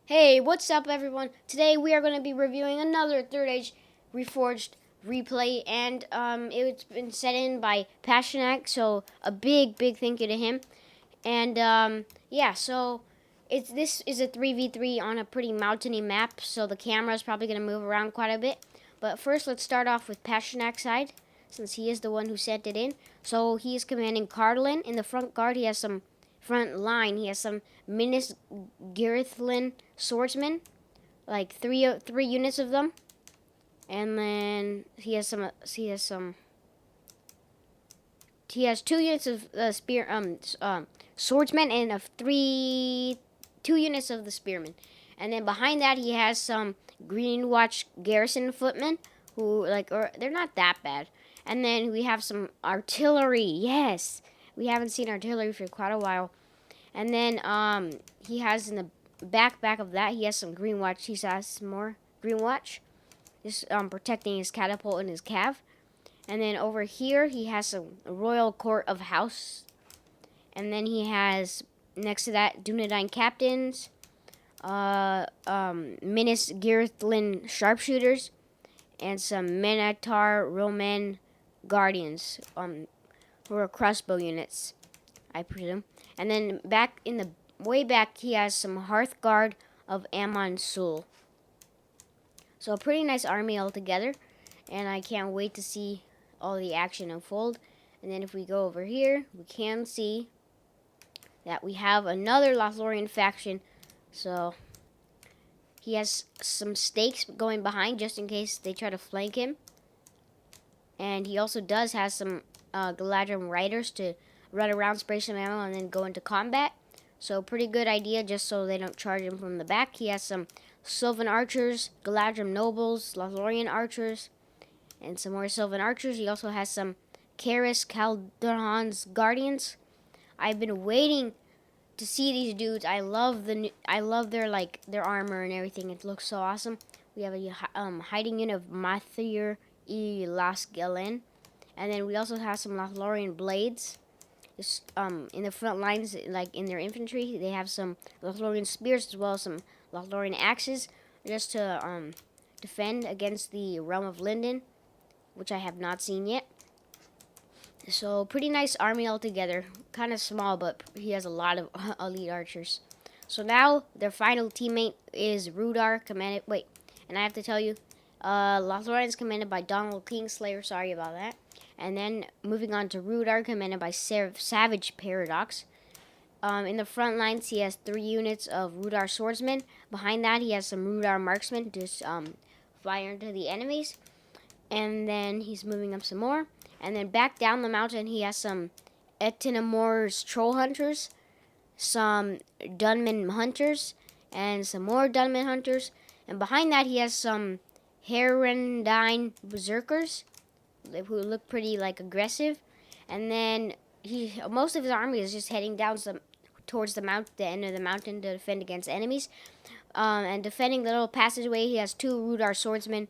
Hey, what's up, everyone? Today we are going to be reviewing another Third Age Reforged replay, and it's been set in by Passionac, so a big thank you to him. And yeah, so this is a 3v3 on a pretty mountainy map, so the camera is probably going to move around quite a bit. But first, let's start off with Passionac's side, since he is the one who sent it in. So he is commanding Cardlin. In the front guard, he has some front line. He has some Minas Girthlin swordsmen, like three units of them, and then he has 2 units of swordsmen and two units of the spearmen, and then behind that he has some Greenwatch garrison footmen who they're not that bad, and then we have some artillery. Yes, we haven't seen artillery for quite a while. And then he has in the back of that, he has some Greenwatch. He has some more Greenwatch, just protecting his catapult and his cav. And then over here, he has some Royal Court of House. And then he has, next to that, Dunedain Captains, Minas Girthlin Sharpshooters, and some Minotaur Roman Guardians, who are crossbow units, I presume. And then back in the way back, he has some Hearthguard of Amon Sul. So a pretty nice army altogether, and I can't wait to see all the action unfold. And then if we go over here, we can see that we have another Lothlorien faction. So he has some stakes going behind just in case they try to flank him. And he also does have some Galadrim riders to run around, spray some ammo, and then go into combat. So pretty good idea, just so they don't charge him from the back. He has some Sylvan archers, Galadrim nobles, Lothlorien archers, and some more Sylvan archers. He also has some Karis Calderon's guardians. I've been waiting to see these dudes. I love their armor and everything. It looks so awesome. We have a hiding unit of Mathir e Las Galen, and then we also have some Lothlorien blades. In the front lines, like in their infantry, they have some Lothlorien spears as well as some Lothlorien axes, just to defend against the Realm of Linden, which I have not seen yet. So pretty nice army altogether. Kind of small, but he has a lot of elite archers. So now their final teammate is Rudar, commanded. Wait, and I have to tell you, Lothlorien is commanded by Donald Kingslayer. Sorry about that. And then moving on to Rudar, commanded by Savage Paradox. In the front lines, he has 3 units of Rudar swordsmen. Behind that, he has some Rudar marksmen to fire into the enemies. And then he's moving up some more. And then back down the mountain, he has some Etinamor's troll hunters, some Dunman hunters, and some more Dunman hunters. And behind that, he has some Herendine berserkers, who look pretty aggressive. And then most of his army is just heading down towards the end of the mountain to defend against enemies. And defending the little passageway, he has 2 Rudar swordsmen.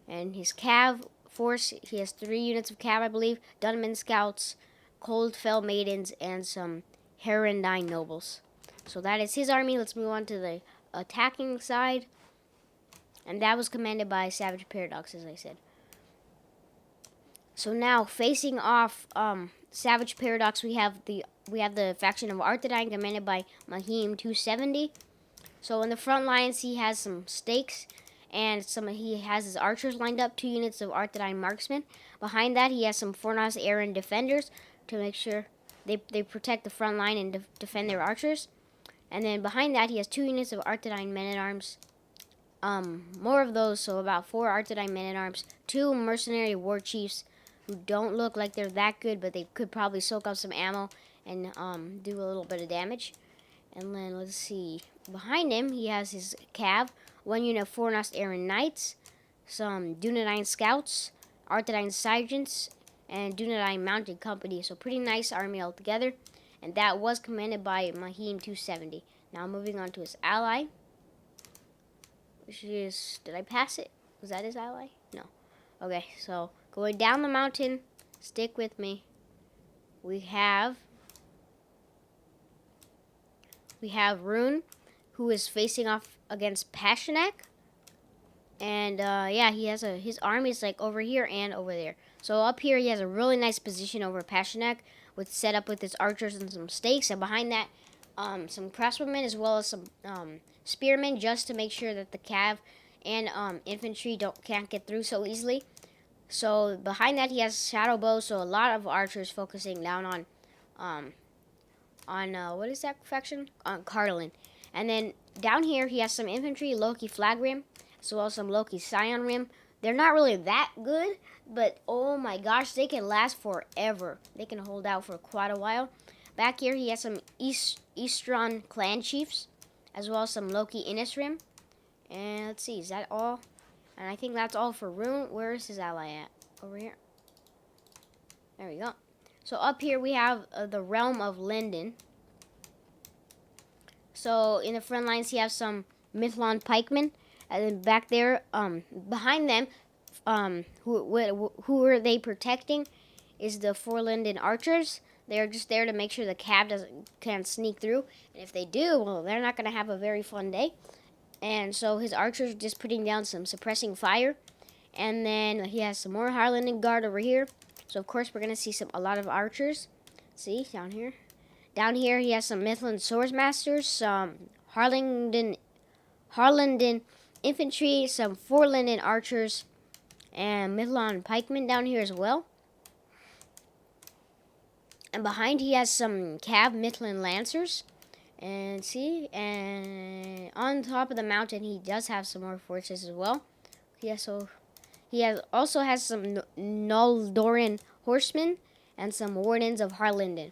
And his cav force, he has 3 units of cav, I believe, Dunman scouts, Coldfell maidens, and some Herendine nobles. So that is his army. Let's move on to the attacking side. And that was commanded by Savage Paradox, as I said. So now, facing off Savage Paradox, we have the faction of Arthedain, commanded by Mahim 270. So in the front lines, he has some stakes, and he has his archers lined up, 2 units of Arthedain marksmen. Behind that, he has some Fornos Aaron defenders to make sure they protect the front line and defend their archers. And then behind that, he has 2 units of Arthedain men-at-arms. More of those, so about 4 Arthedain men-at-arms, 2 mercenary war chiefs, who don't look like they're that good, but they could probably soak up some ammo and do a little bit of damage. And then let's see, behind him he has his cav, 1 unit of Fornost Aaron Knights, some Dunedain scouts, Arthedain sergeants, and Dunedain mounted company. So pretty nice army altogether. And that was commanded by Mahim 270. Now moving on to his ally, which is, did I pass it? Was that his ally? No. Okay, so going down the mountain, stick with me. We have Rune, who is facing off against Pashanak. And yeah, he has his army is like over here and over there. So up here he has a really nice position over Pashanak with set up with his archers and some stakes, and behind that some crossbowmen as well as some spearmen, just to make sure that the cav and infantry can't get through so easily. So behind that he has shadow bows, so a lot of archers focusing down on what is that faction? On Cardalin. And then down here he has some infantry, Loki flag rim, as well as some Loki scion rim. They're not really that good, but oh my gosh, they can last forever. They can hold out for quite a while. Back here he has some Eastron clan chiefs, as well as some Loki Innis rim. And let's see, is that all? And I think that's all for Rune. Where is his ally at? Over here. There we go. So up here we have the realm of Linden. So in the front lines you have some Mithlon pikemen, and then back there, behind them, who are they protecting? Is the 4 Linden archers. They're just there to make sure the cav can't sneak through, and if they do, well, they're not going to have a very fun day. And so his archers are just putting down some suppressing fire, and then he has some more Harlinden guard over here. So of course we're going to see a lot of archers. See, down here. Down here he has some Mithlin swordsmasters, some Harlinden infantry, some 4 Linden archers, and Mithlon pikemen down here as well. And behind he has some cav Mithlin lancers. And see, and on top of the mountain he does have some more forces as well. He also has some Noldoran horsemen and some wardens of Harlinden.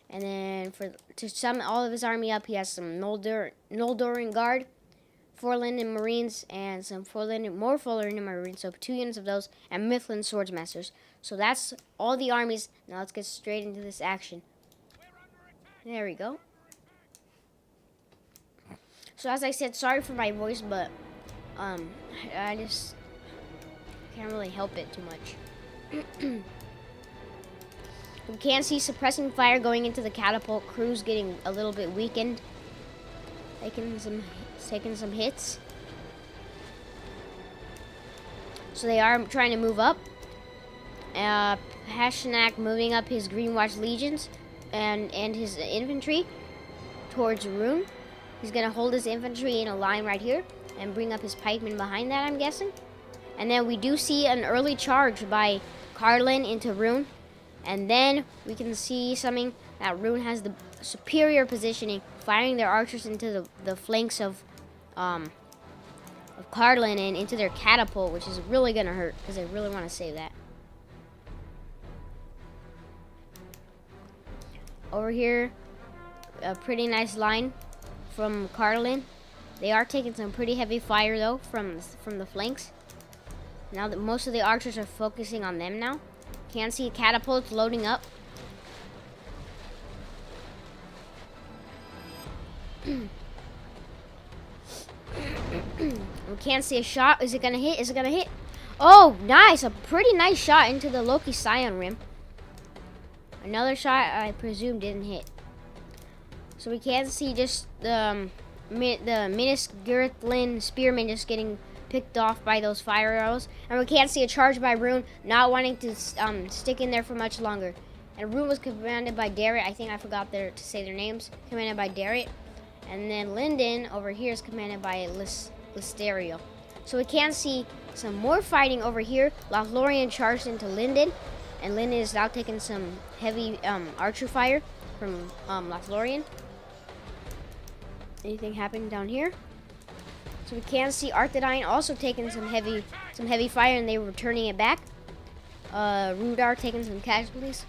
And then to sum all of his army up, he has some Noldoran guard, 4 Linden marines, and some 4 Linden marines, so 2 units of those, and Mithlin swordsmasters. So that's all the armies. Now let's get straight into this action. There we go. So as I said, sorry for my voice, but I just can't really help it too much. We can see suppressing fire going into the catapult crews, getting a little bit weakened, taking some hits. So they are trying to move up. Pashanak moving up his Greenwatch legions and his infantry towards Rune. He's going to hold his infantry in a line right here and bring up his pikemen behind that, I'm guessing. And then we do see an early charge by Cardalin into Rune. And then we can see something that Rune has the superior positioning, firing their archers into the flanks of Cardalin and into their catapult, which is really going to hurt because they really want to save that. Over here, a pretty nice line from Cardalin. They are taking some pretty heavy fire though from the flanks. Now that most of the archers are focusing on them now. Can't see catapults loading up. We can't see a shot. Is it gonna hit? Is it gonna hit? Oh, nice! A pretty nice shot into the Loki Scion rim. Another shot, I presume, didn't hit. So we can see just the Minas Girthlin spearmen just getting picked off by those fire arrows. And we can't see a charge by Rune, not wanting to stick in there for much longer. And Rune was commanded by Darret. I think I forgot to say their names. Commanded by Darret. And then Linden over here is commanded by Listerio. So we can see some more fighting over here. Lothlorien charged into Linden. And Linden is now taking some heavy archer fire from Lothlorien. Anything happening down here? So we can see Arthedain also taking some heavy fire, and they were returning it back. Rudar taking some casualties.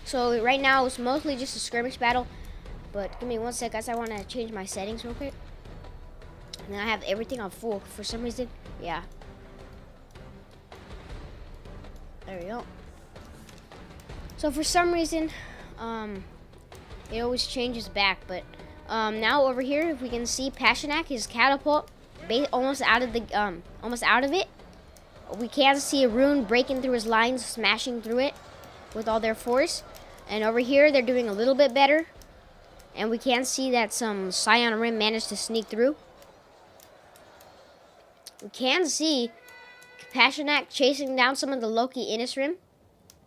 So right now it's mostly just a skirmish battle. But give me one sec, guys. I want to change my settings real quick. And then I have everything on full for some reason. Yeah. There we go. So for some reason, it always changes back. But now over here, if we can see Pashanak, his catapult, almost out of it. We can see a Rune breaking through his lines, smashing through it with all their force. And over here, they're doing a little bit better. And we can see that some Scion Rim managed to sneak through. We can see Passionac chasing down some of the Loki Innis Rim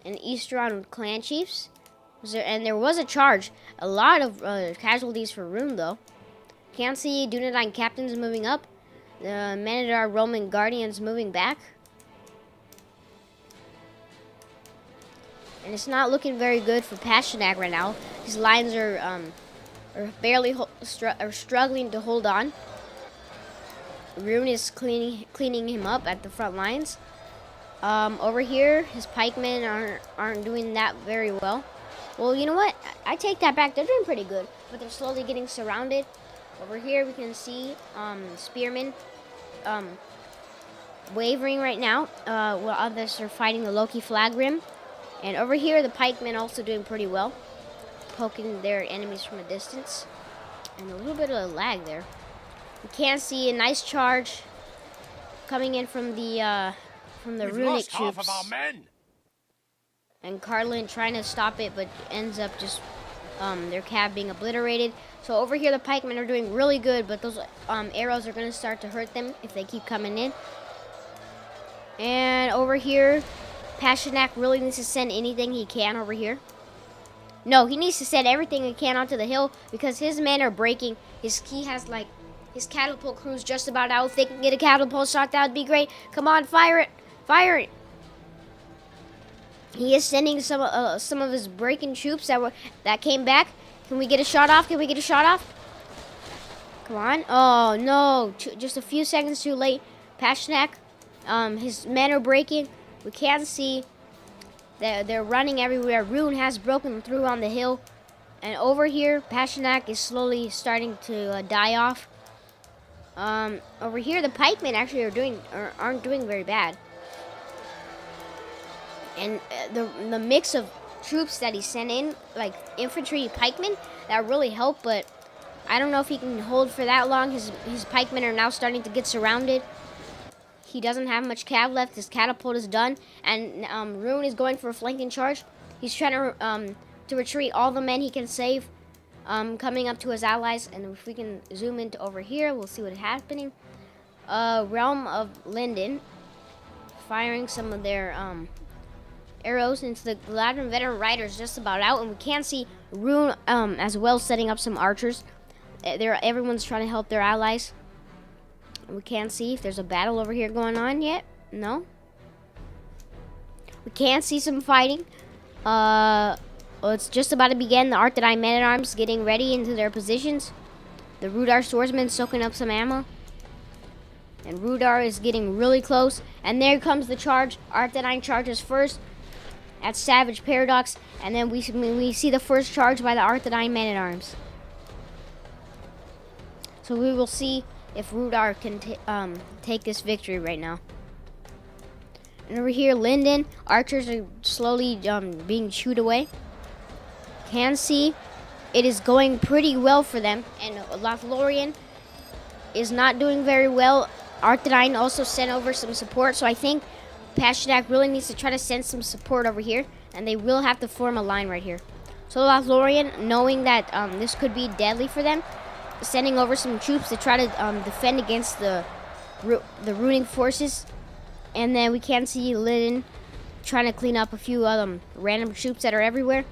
and Easteron clan chiefs. And there was a charge. A lot of casualties for Rune, though. Can't see Dunedain captains moving up. The Men-at-Arms Roman Guardians moving back. And it's not looking very good for Passionac right now. His lines are barely struggling to hold on. Rune is cleaning him up at the front lines. Over here, his pikemen aren't doing that very well. Well, you know what? I take that back. They're doing pretty good, but they're slowly getting surrounded. Over here, we can see spearmen wavering right now, while others are fighting the Loki flag rim. And over here, the pikemen also doing pretty well, poking their enemies from a distance. And a little bit of a lag there. We can see a nice charge coming in from the runic troops. Half of our men. And Carlin trying to stop it, but ends up just their cab being obliterated. So over here, the pikemen are doing really good, but those arrows are going to start to hurt them if they keep coming in. And over here, Passionac really needs to send anything he can over here. No, he needs to send everything he can onto the hill because his men are breaking. He has like his catapult crew's just about out. If they can get a catapult shot, that would be great. Come on, fire it, fire it. He is sending some of his breaking troops that came back. Can we get a shot off? Can we get a shot off? Come on. Oh no, just a few seconds too late. Passionac, his men are breaking. We can see that they're running everywhere. Rune has broken through on the hill. And over here, Passionac is slowly starting to die off. Over here, the pikemen actually aren't doing very bad. And the mix of troops that he sent in, like infantry pikemen, that really helped. But I don't know if he can hold for that long. His pikemen are now starting to get surrounded. He doesn't have much cav left. His catapult is done. And Rune is going for a flanking charge. He's trying to retreat all the men he can save, coming up to his allies. And if we can zoom into over here, we'll see what's happening. Realm of Linden firing some of their arrows into the Gladden veteran riders just about out. And we can see Rune as well setting up some archers. Everyone's trying to help their allies. We can't see if there's a battle over here going on yet. No. We can see some fighting. Well, it's just about to begin. The Arthedain men-at-arms getting ready into their positions. The Rudar swordsman soaking up some ammo. And Rudar is getting really close. And there comes the charge. Arthedain charges first at Savage Paradox. And then we see the first charge by the Arthedain men-at-arms. So we will see if Rudar can take this victory right now. And over here, Linden, archers are slowly being chewed away. Can see it is going pretty well for them. And Lothlorien is not doing very well. Arthedain also sent over some support. So I think Passionac really needs to try to send some support over here. And they will have to form a line right here. So Lothlorien, knowing that this could be deadly for them, sending over some troops to try to defend against the ruining forces. And then we can see Linden trying to clean up a few random troops that are everywhere.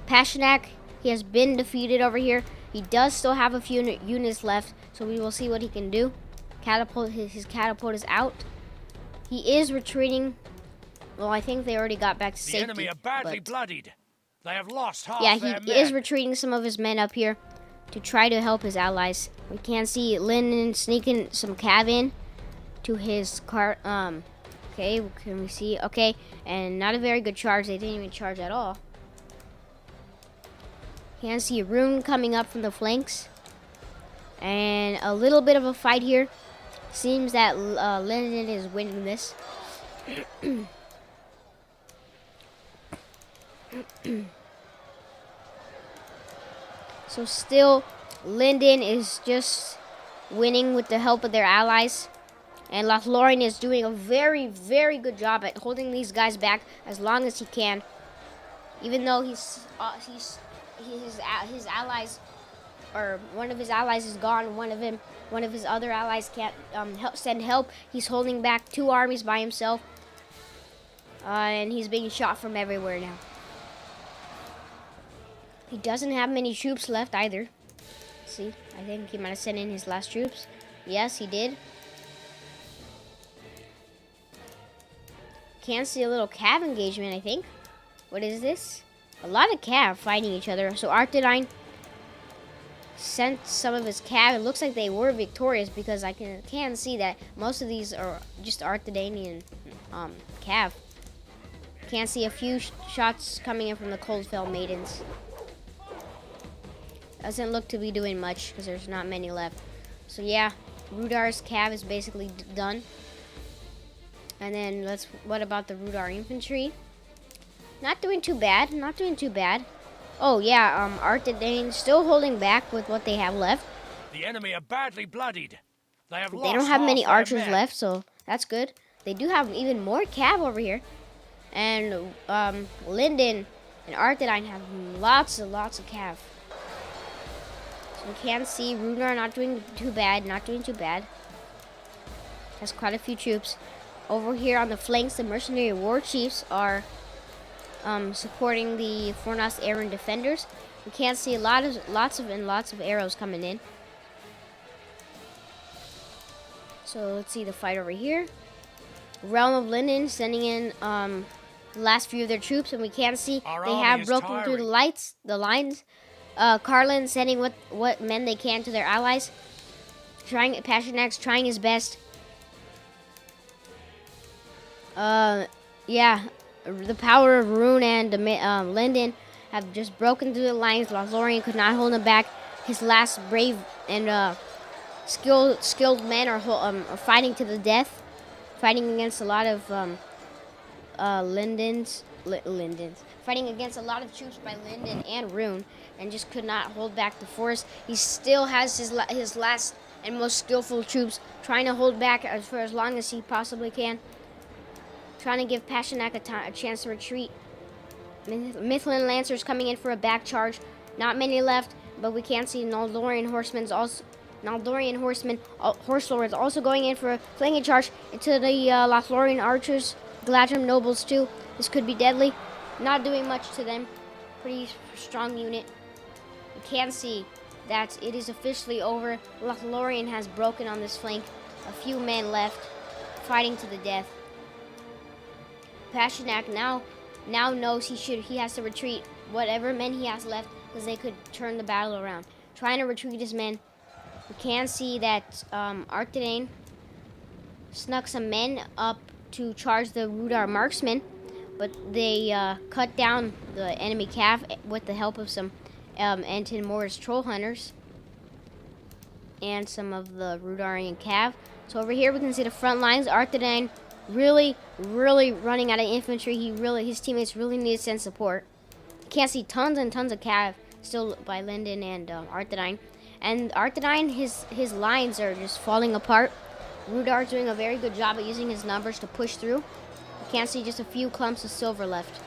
Passionac, he has been defeated over here. He does still have a few units left, so we will see what he can do. His catapult is out. He is retreating. Well, I think they already got back to safety. The enemy are badly bloodied. They have lost half their men. He is retreating some of his men up here to try to help his allies. We can see Linden sneaking some cav in to his cart. Okay, can we see? Okay, and not a very good charge. They didn't even charge at all. Can see Rune coming up from the flanks. And a little bit of a fight here. Seems that Linden is winning this. So still, Linden is just winning with the help of their allies. And Lothlorien is doing a very, very good job at holding these guys back as long as he can. Even though his allies or one of his allies is gone. One of his other allies can't send help. He's holding back 2 armies by himself, and he's being shot from everywhere now. He doesn't have many troops left either. See, I think he might have sent in his last troops. Yes, he did. Can see a little cav engagement, I think. What is this? A lot of cav fighting each other. So Arthedain sent some of his cav. It looks like they were victorious because I can see that most of these are just Arthedainian cav. Can see a few shots coming in from the Coldfell Maidens. Doesn't look to be doing much because there's not many left. So yeah, Rudar's cav is basically done. And then what about the Rudar infantry? Not doing too bad, not doing too bad. Oh yeah, Arthedain still holding back with what they have left. The enemy are badly bloodied. They don't have many archers left, so that's good. They do have even more cav over here. And Lyndon and Arthedain have lots of cav. So we can see Rudar not doing too bad, Has quite a few troops. Over here on the flanks, the mercenary war chiefs are supporting the Fornas Aaron defenders. We can see lots of arrows coming in. So let's see the fight over here. Realm of Lyndon sending in the last few of their troops, and we can see they have broken through the lines. Carlin sending what men they can to their allies. Pashernak's trying his best. Yeah, the power of Rune and Lyndon have just broken through the lines. Lothlorien could not hold him back. His last brave and skilled men are fighting to the death, fighting against a lot of Lyndons, fighting against a lot of troops by Lyndon and Rune, and just could not hold back the force. He still has his last and most skillful troops trying to hold back for as long as he possibly can. Trying to give Pashernak a chance to retreat. Mithlin Lancers coming in for a back charge. Not many left, but we can see Noldorian horsemen horse lords also going in for a flanking charge into the Lothlorien archers, Gladrim nobles too. This could be deadly. Not doing much to them. Pretty strong unit. We can see that it is officially over. Lothlorien has broken on this flank. A few men left, fighting to the death. Pashernak now knows he has to retreat whatever men he has left, because they could turn the battle around. Trying to retreat his men. We can see that Arthedain snuck some men up to charge the Rudar marksmen, but they cut down the enemy cav with the help of some Anton Moore's troll hunters and some of the Rudarian cav. So over here we can see the front lines. Arthedain really running out of infantry. His teammates really need to send support. You can't see tons and tons of cav still by Lyndon and Arthedain. And Arthedain, his lines are just falling apart. Rudar's doing a very good job at using his numbers to push through. You can't see just a few clumps of silver left.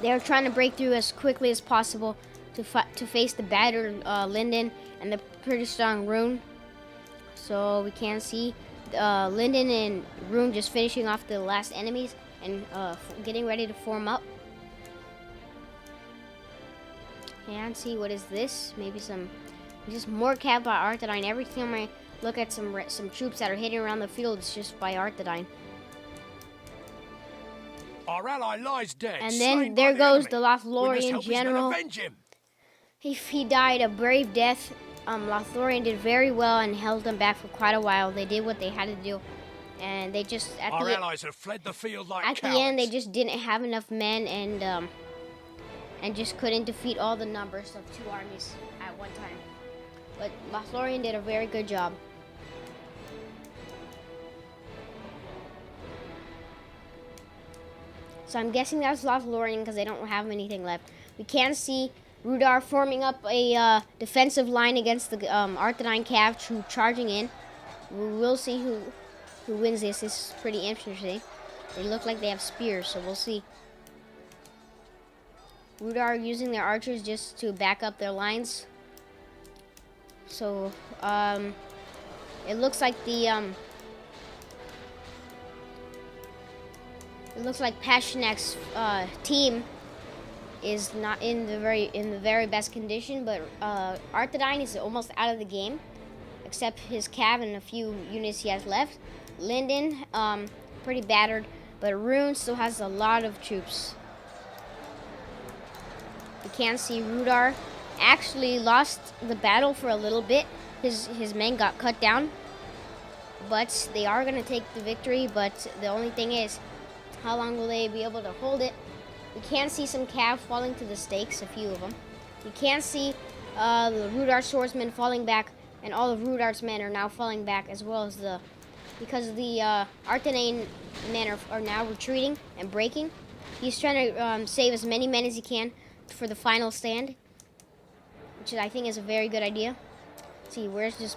They're trying to break through as quickly as possible to face the battered Lyndon and the pretty strong Rune. So we can see Lyndon and Rune just finishing off the last enemies and getting ready to form up. And see, what is this? Maybe just more cav by Arthedain. Every time I look at some troops that are hitting around the field, it's just by Arthedain. Our ally lies dead. And then there goes the Lothlorien general. He died a brave death. Lothlorien did very well and held them back for quite a while. They did what they had to do, and they just our allies have fled the field like at cowards. the end they just didn't have enough men and just couldn't defeat all the numbers of 2 armies at one time. But Lothlorien did a very good job. So I'm guessing that's Lothlorien because they don't have anything left. We can see Rudar forming up a defensive line against the Arthedain cav charging in. We will see who wins this. This is pretty interesting. They look like they have spears, so we'll see. Rudar using their archers just to back up their lines. So, it looks like Pashnak's team is not in the very best condition, but Arthedain is almost out of the game, except his cav and a few units he has left. Linden, pretty battered, but Rune still has a lot of troops. You can see Rudar actually lost the battle for a little bit. His men got cut down, but they are going to take the victory. But the only thing is, how long will they be able to hold it? You can see some cav falling to the stakes, a few of them. You can see the Rudar swordsmen falling back, and all of Rudar's men are now falling back, as well as because the Arthedain men are now retreating and breaking. He's trying to save as many men as he can for the final stand, which I think is a very good idea. Let's see, does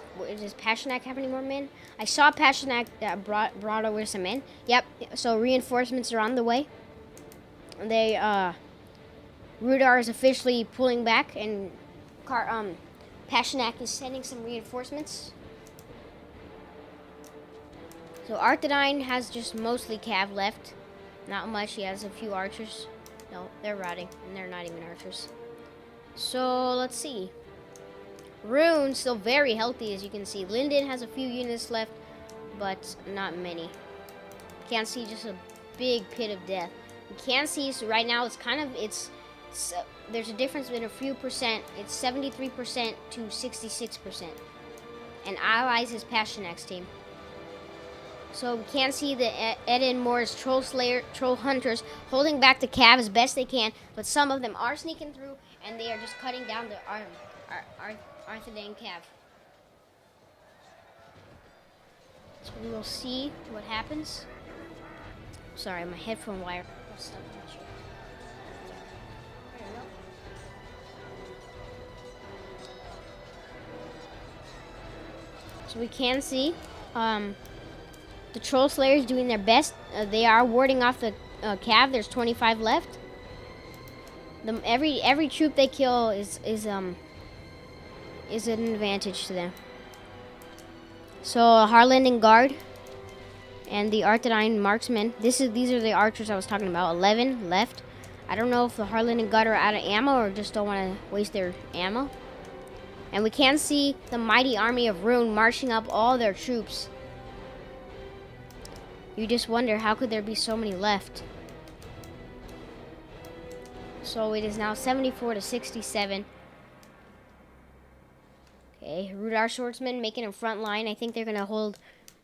Pashanak have any more men? I saw Pashanak brought over some men. Yep, so reinforcements are on the way. Rudar is officially pulling back, and Pashanak is sending some reinforcements. So Arthedain has just mostly cav left. Not much. He has a few archers. No, they're rotting, and they're not even archers. So let's see. Rune still very healthy, as you can see. Linden has a few units left, but not many. Can't see, just a big pit of death. You can see, so right now there's a difference in a few percent. It's 73% to 66%. And Allies is Pashanak's team. So we can see the Eden Moore's troll hunters holding back the cav as best they can, but some of them are sneaking through, and they are just cutting down the Arthedain cav. So we will see what happens. Sorry, my headphone wire got stuck in my shirt. There we go. So we can see the Troll Slayers doing their best. They are warding off the cav. There's 25 left. Every troop they kill is an advantage to them. So Harland and Guard and the Arthedain marksmen. These are the archers I was talking about. 11 left. I don't know if the Harland and Guard are out of ammo or just don't want to waste their ammo. And we can see the mighty army of Rune marching up all their troops. You just wonder, how could there be so many left? So it is now 74 to 67. Okay, Rudar swordsmen making a front line. I think they're gonna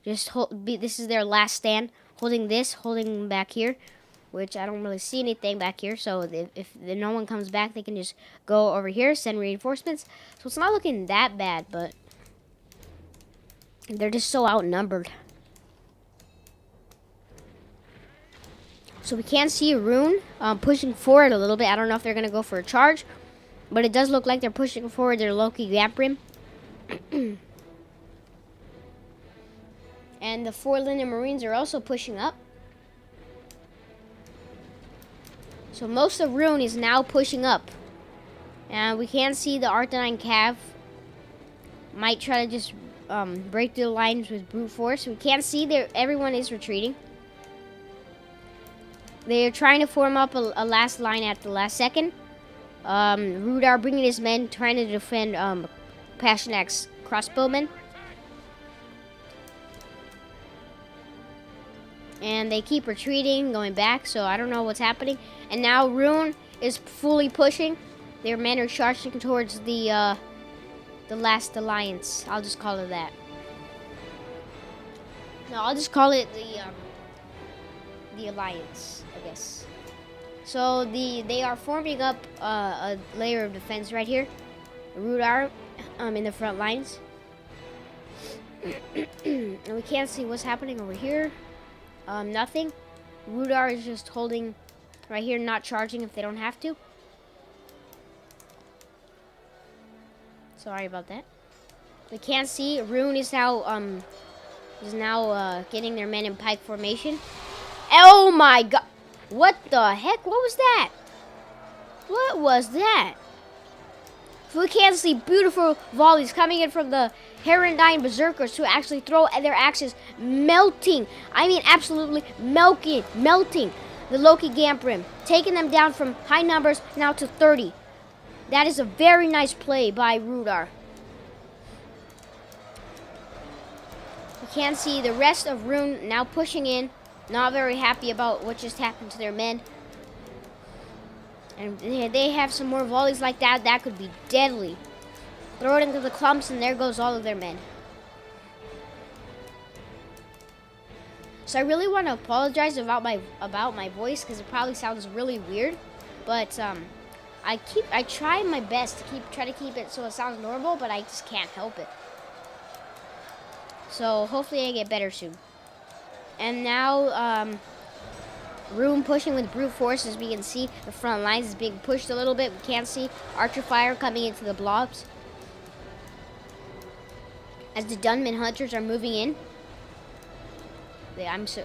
this is their last stand. Holding back here, which I don't really see anything back here. So if no one comes back, they can just go over here, send reinforcements. So it's not looking that bad, but they're just so outnumbered. So we can see Rune pushing forward a little bit. I don't know if they're going to go for a charge, but it does look like they're pushing forward their Loki Gap Rim. And the 4 Linden Marines are also pushing up. So most of Rune is now pushing up. And we can see the Arthedain cav might try to just break through the lines with brute force. We can see everyone is retreating. They are trying to form up a last line at the last second. Rudar bringing his men, trying to defend Pashanak's crossbowmen. And they keep retreating, going back, so I don't know what's happening. And now Rune is fully pushing. Their men are charging towards the last alliance. I'll just call it that. No, I'll just call it the alliance, I guess. So they are forming up a layer of defense right here. Rudar in the front lines. And we can't see what's happening over here. Nothing. Rudar is just holding right here, not charging if they don't have to. Sorry about that. We can't see. Rune is now getting their men in pike formation. Oh my god! What the heck? What was that? What was that? We can't see beautiful volleys coming in from the Herondine Berserkers who actually throw their axes, melting. I mean, absolutely melting the Loki Gamprim, taking them down from high numbers now to 30. That is a very nice play by Rudar. You can see the rest of Rune now pushing in, not very happy about what just happened to their men. And they have some more volleys like that. That could be deadly. Throw it into the clumps, and there goes all of their men. So I really want to apologize about my voice because it probably sounds really weird, but I try my best to try to keep it so it sounds normal, but I just can't help it. So hopefully I get better soon. And now Rune pushing with brute force. As we can see, the front lines is being pushed a little bit. We can't see archer fire coming into the blobs as the Dunman hunters are moving in.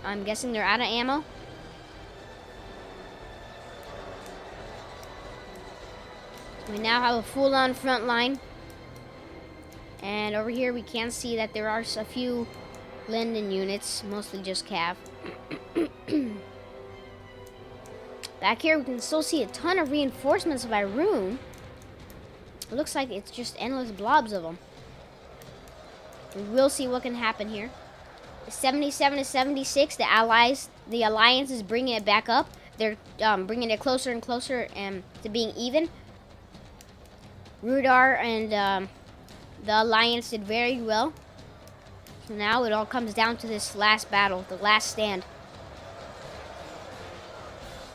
I'm guessing they're out of ammo. We now have a full-on front line. And over here we can see that there are a few Linden units, mostly just cav. Back here we can still see a ton of reinforcements by Rune. It looks like it's just endless blobs of them. We will see what can happen here. 77 to 76, the alliance is bringing it back up. They're bringing it closer and closer to being even. Rudar and the alliance did very well. So now it all comes down to this last battle, the last stand.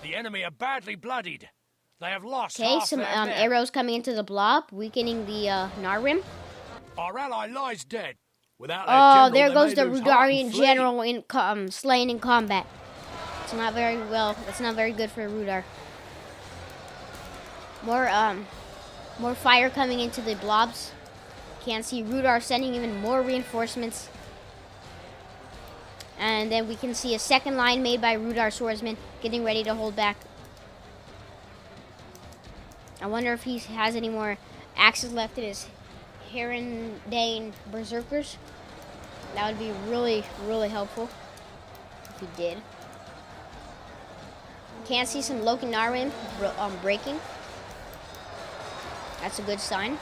The enemy are badly bloodied. They have lost Okay, half some their men. arrows coming into the blob, weakening the Narrim. Our ally lies dead. Without Oh, their there general, goes they the may lose heart and Rudarian flee. general in slain in combat. It's not very well. It's not very good for Rudar. More fire coming into the blobs. Can't see Rudar sending even more reinforcements. And then we can see a second line made by Rudar swordsmen getting ready to hold back. I wonder if he has any more axes left in his Herondane Berserkers. That would be really, really helpful if he did. Can't see some Lokinarim breaking. That's a good sign.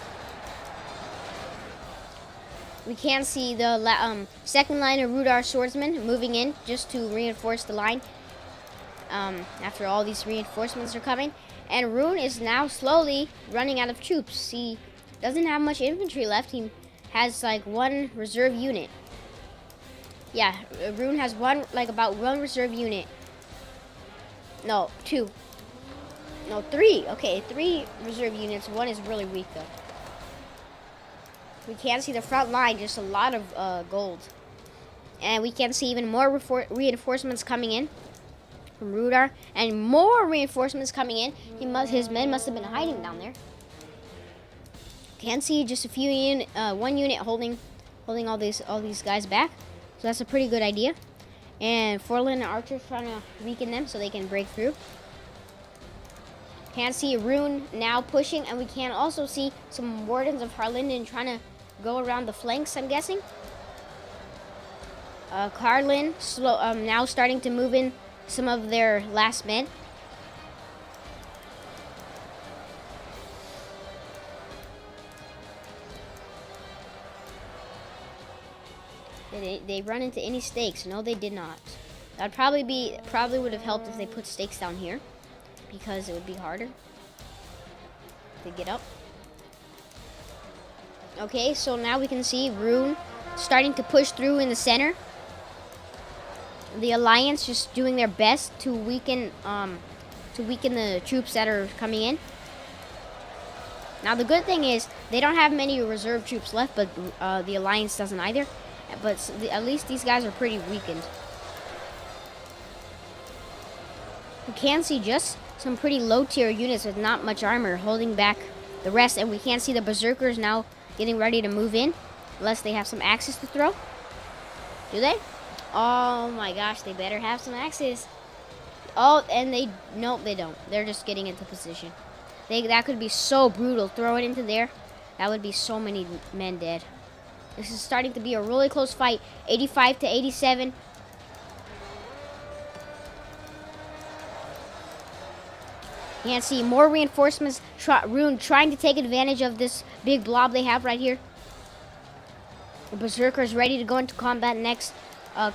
We can see the second line of Rudar swordsmen moving in just to reinforce the line after all these reinforcements are coming. And Rune is now slowly running out of troops. He doesn't have much infantry left. He has like one reserve unit. Yeah, Rune has about one reserve unit. No, two. No, three. Okay, 3 reserve units. One is really weak though. We can see the front line, just a lot of gold. And we can see even more reinforcements coming in from Rudar. And more reinforcements coming in. His men must have been hiding down there. Can see just a few one unit holding all these guys back. So that's a pretty good idea. And Forlin and Archer trying to weaken them so they can break through. Can see Rune now pushing, and we can also see some Wardens of Harlinden trying to go around the flanks, I'm guessing. Carlin now starting to move in some of their last men. They run into any stakes. No, they did not. That'd probably would have helped if they put stakes down here, because it would be harder to get up. Okay, so now we can see Rune starting to push through in the center. The Alliance just doing their best to weaken the troops that are coming in. Now the good thing is they don't have many reserve troops left, but the Alliance doesn't either. But at least these guys are pretty weakened. We can see just some pretty low tier units with not much armor holding back the rest, and we can see the Berserkers now getting ready to move in, unless they have some axes to throw. Do they? Oh my gosh, they better have some axes. Oh, and nope, they don't. They're just getting into position. That could be so brutal. Throw it into there. That would be so many men dead. This is starting to be a really close fight. 85 to 87. You can see more reinforcements. Rune trying to take advantage of this big blob they have right here. The Berserkers ready to go into combat next.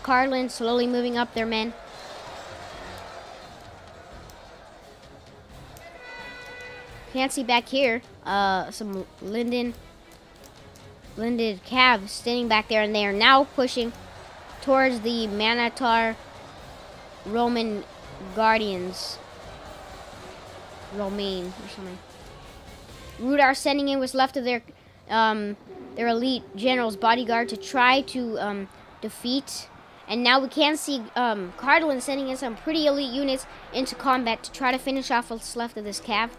Carlin slowly moving up their men. You can see back here some Linden Cav standing back there, and they are now pushing towards the Manatar Roman Guardians. Romaine or something. Rudar sending in what's left of their elite general's bodyguard to try to defeat. And now we can see Cardlin sending in some pretty elite units into combat to try to finish off what's left of this cav.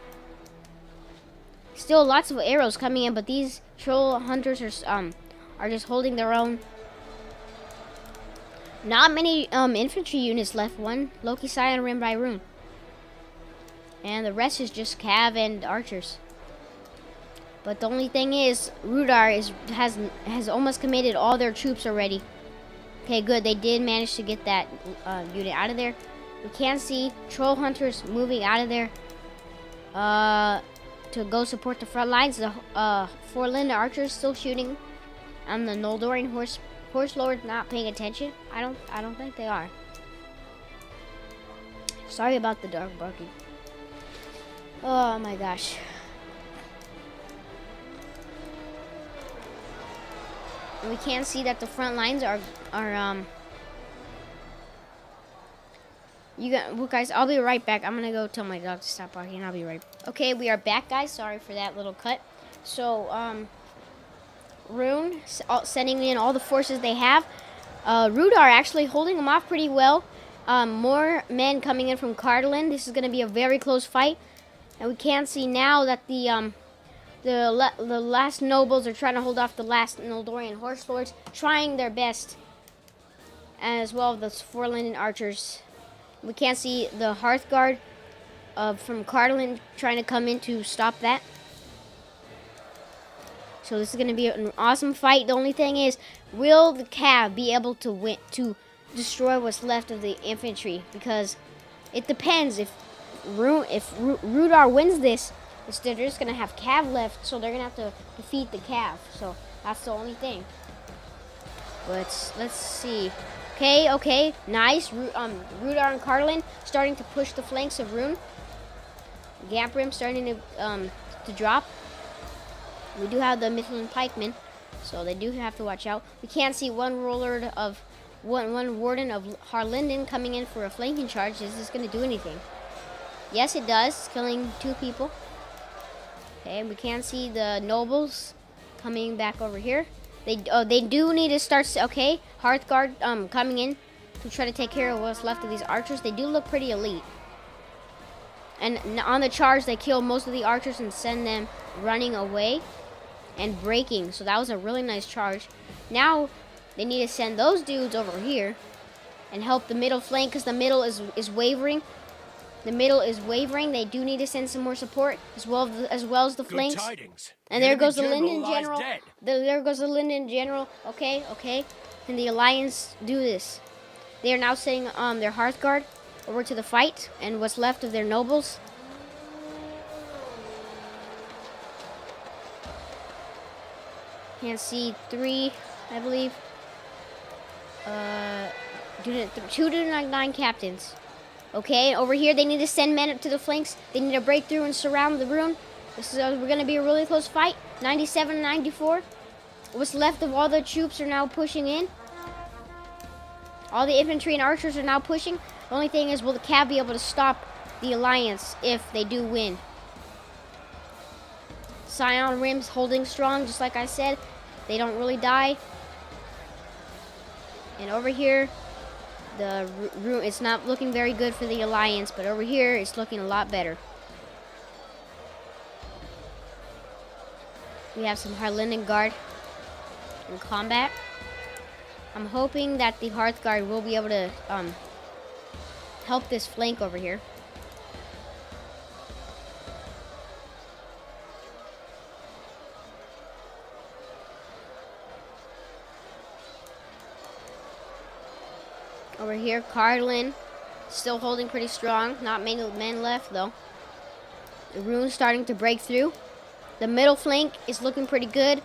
Still lots of arrows coming in, but these troll hunters are just holding their own. Not many infantry units left. One Loki Scion rim by Rune. And the rest is just cav and archers. But the only thing is, Rudar has almost committed all their troops already. Okay, good. They did manage to get that unit out of there. We can see troll hunters moving out of there to go support the front lines. The Forlin archers still shooting, and the Noldorian horse lords not paying attention. I don't think they are. Sorry about the dog barking. Oh my gosh. And we can see that the front lines are well, guys, I'll be right back. I'm gonna go tell my dog to stop barking. I'll be right back. Okay, we are back, guys. Sorry for that little cut. So Rune sending in all the forces they have. Rudar actually holding them off pretty well. More men coming in from Cardlin. This is gonna be a very close fight. And we can see now that the last nobles are trying to hold off the last Noldorian horse lords, trying their best, as well as the Forlin archers. We can see the Hearthguard from Cardlin trying to come in to stop that. So this is going to be an awesome fight. The only thing is, will the cav be able to destroy what's left of the infantry? Because it depends. If Rudar wins this, they're just going to have cav left, so they're going to have to defeat the cav. So that's the only thing. But let's see. Okay, nice. Rudar and Cardlin starting to push the flanks of Rune. Gamprim starting to drop. We do have the Mithlin pikemen, so they do have to watch out. We can't see one warden of Harlinden coming in for a flanking charge. Is this going to do anything? Yes, it does, killing 2 people. Okay, we can see the nobles coming back over here. They do need to start. Okay, Hearthguard coming in to try to take care of what's left of these archers. They do look pretty elite. And on the charge, they kill most of the archers and send them running away and breaking. So that was a really nice charge. Now they need to send those dudes over here and help the middle flank, because the middle is wavering. The middle is wavering. They do need to send some more support as well as the flanks. Good tidings. And there goes the Linden General. There goes the Linden General. Okay. Can the Alliance do this? They are now sending their Hearthguard over to the fight and what's left of their nobles. Can't see 3, I believe. 2 to 9 captains. Okay, over here they need to send men up to the flanks. They need to break through and surround the Rune. We're going to be a really close fight. 97, 94. What's left of all the troops are now pushing in. All the infantry and archers are now pushing. The only thing is, will the cav be able to stop the Alliance if they do win? Scion Rim's holding strong, just like I said. They don't really die. And over here, the Rune, it's not looking very good for the Alliance, but over here, it's looking a lot better. We have some Harlinden Guard in combat. I'm hoping that the Hearthguard will be able to help this flank over here. Over here, Cardlin still holding pretty strong. Not many men left, though. The rune's starting to break through. The middle flank is looking pretty good.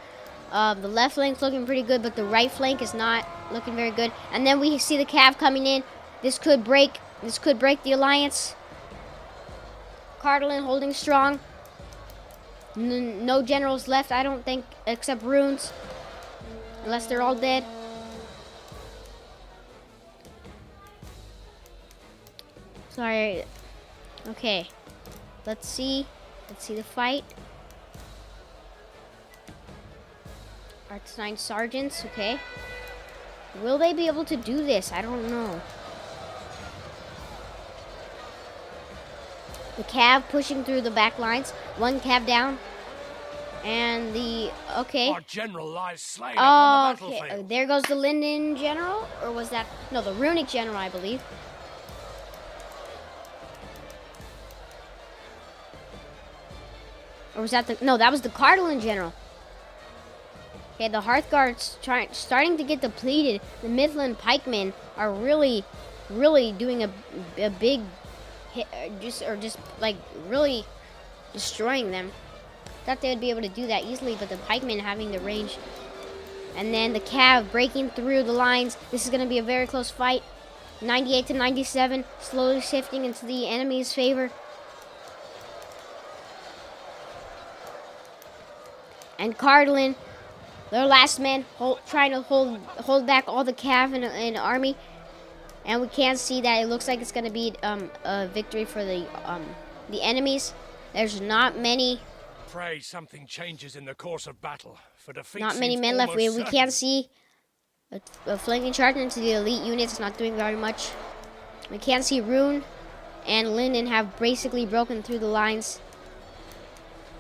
The left flank's looking pretty good, but the right flank is not looking very good. And then we see the Cav coming in. This could break the alliance. Cardlin holding strong. No generals left, I don't think, except runes. Unless they're all dead. Sorry. Okay. Let's see the fight. Arts-9 sergeants, okay. Will they be able to do this? I don't know. The Cav pushing through the back lines. One Cav down. And okay. Our general lies slain upon the Okay. battlefield. There goes the Linden general. Or was that? No, the Runic general, I believe. Or was that no, that was the Cardlin general. Okay, the Hearthguards starting to get depleted. The Midland pikemen are really doing a big hit, just like really destroying them. Thought they would be able to do that easily, but the pikemen having the range. And then the Cav breaking through the lines. This is going to be a very close fight. 98 to 97, slowly shifting into the enemy's favor. And Cardlin, their last man, trying to hold back all the Cav in army. And we can see that it looks like it's going to be a victory for the enemies. There's not many. Pray something changes in the course of battle. For defeat Not many seems men left. We almost can't certain. see a flanking charge into the elite units. Not doing very much. We can't see Rune and Linden have basically broken through the lines.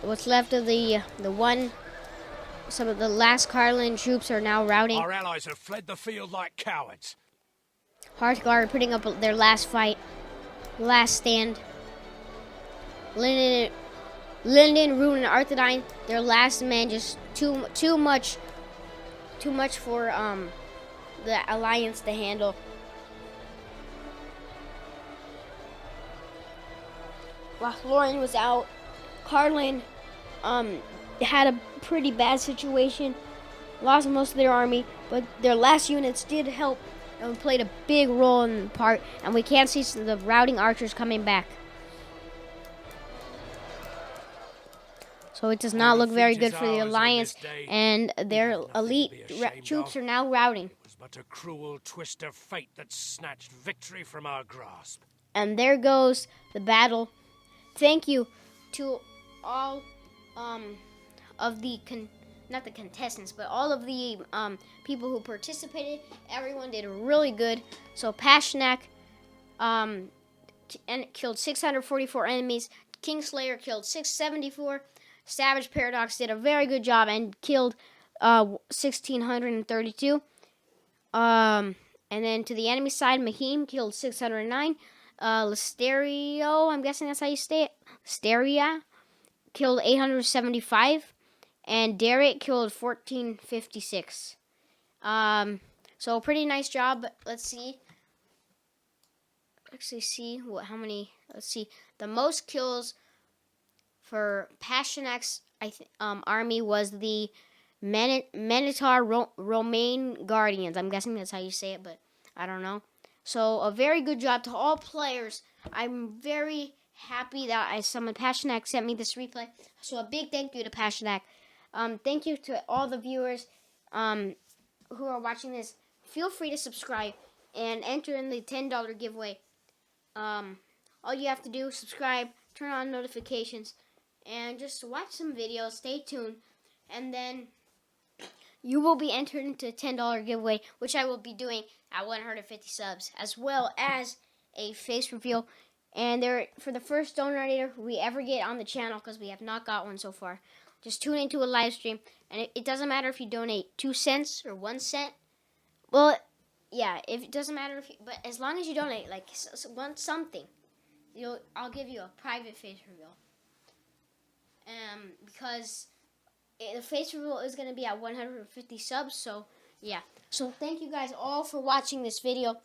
What's left of some of the last Cardlin troops are now routing. Our allies have fled the field like cowards. Hearthguard putting up their last fight, last stand. Linden, Rune, and Arthedain, their last men, just too much for the alliance to handle. Lothlorien was out. Cardlin had a pretty bad situation, lost most of their army, but their last units did help and played a big role in the part, and we can't see the routing archers coming back. So it does not look very good for the alliance, and their elite troops are now routing. It was but a cruel twist of fate that snatched victory from our grasp. And there goes the battle. Thank you to all of the not the contestants, but all of the people who participated. Everyone did really good. So Pashnak killed 644 enemies. Kingslayer killed 674. Savage Paradox did a very good job and killed 1,632. And then to the enemy side, Mahim killed 609. Listerio, I'm guessing that's how you say it. Listeria killed 875. And Derek killed 1456. So pretty nice job. But let's see. Actually, see how many. Let's see. The most kills for Pashnak's army was the Minotaur Romaine Guardians. I'm guessing that's how you say it, but I don't know. So a very good job to all players. I'm very happy that someone Pashnak sent me this replay. So a big thank you to Pashnak. Thank you to all the viewers who are watching this. Feel free to subscribe and enter in the $10 giveaway. All you have to do is subscribe, turn on notifications, and just watch some videos. Stay tuned, and then you will be entered into a $10 giveaway, which I will be doing at 150 subs, as well as a face reveal. And for the first donator we ever get on the channel, because we have not got one so far. Just tune into a live stream, and it doesn't matter if you donate 2 cents or 1 cent. Well, yeah, it doesn't matter but as long as you donate like something, I'll give you a private face reveal. Because the face reveal is going to be at 150 subs, so yeah. So thank you guys all for watching this video.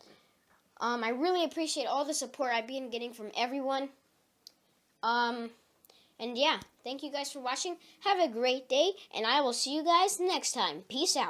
I really appreciate all the support I've been getting from everyone. And yeah, thank you guys for watching. Have a great day, and I will see you guys next time. Peace out.